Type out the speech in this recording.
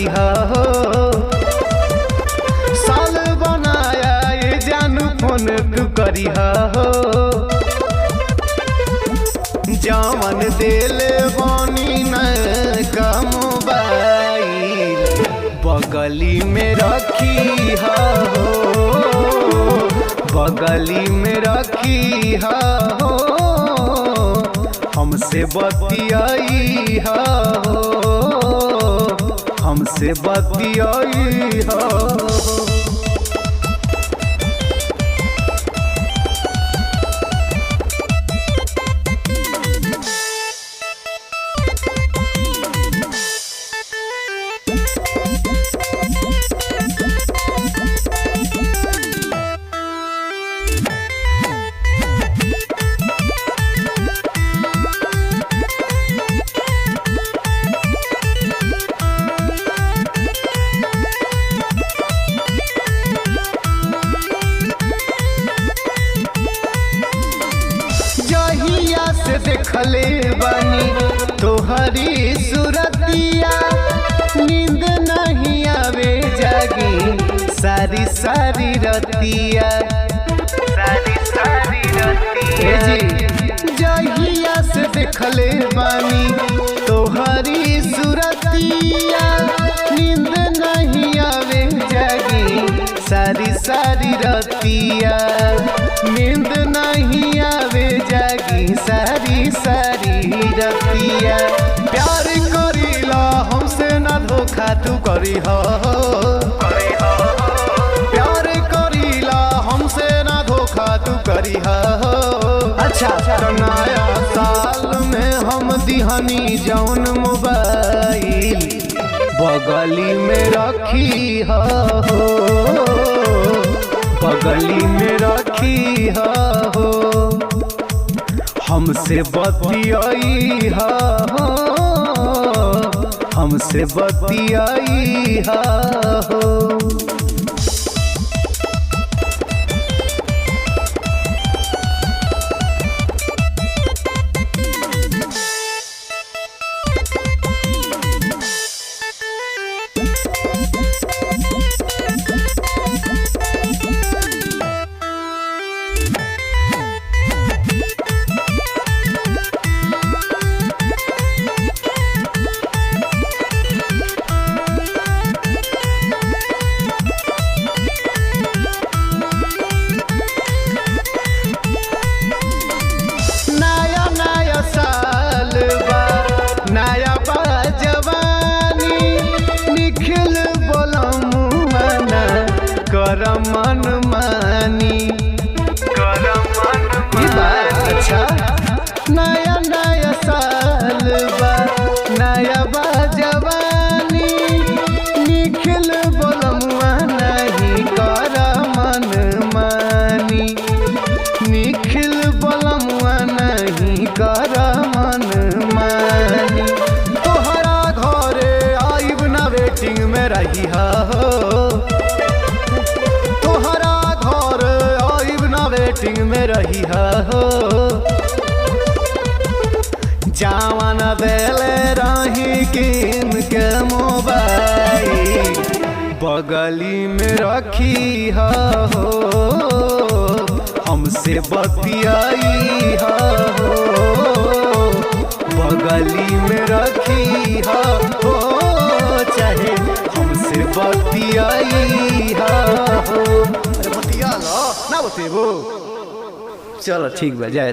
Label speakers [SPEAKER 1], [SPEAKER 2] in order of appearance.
[SPEAKER 1] करिहा हो। साल बनाया ये जानू फोन तू करिहा हो। जावन दिले बानी न का मोबाइल बगली में रखी हो, बगली में रखी हो। हमसे बतियाई हो, हमसे बतियाई हो। से देखले बानी तोहरी सूरतिया, नींद नहीं आवे जागी सारी सारी रतिया, सारी सारी रतिया जी। जहिया से देखले बानी तोहरी सूरतिया, नींद नहीं आवे जागी सारी सारी रतिया, नींद नहीं आवे जागी सारी सारी रतिया। प्यार करीला हमसे ना धोखा तू करी हो, प्यार करीला हमसे ना धोखा तू करी हो। अच्छा नया साल में हम दिहनी जौन मोबाइल बगली में रखी हो, बगली में रखी हो। हमसे बतियाई हो, हमसे बतियाई हो। मन मानी अच्छा नया नया साल बा, नया बा जवानी, निखिल बोलमुआ नहीं कर मन मानी, निखिल बोलमुआ नहीं कर मन मानी। तोहरा घरे आइब ना वेटिंग में रही हो, वेटिंग में रही हो। जावन देले रही किन के मोबाइल बगली में रखी हो, हमसे बतियाई हो, बगली में रखी हो। चाहे हमसे बतियाई हो। बतिया लो ना बतेबो, चलो ठीक बा जाए।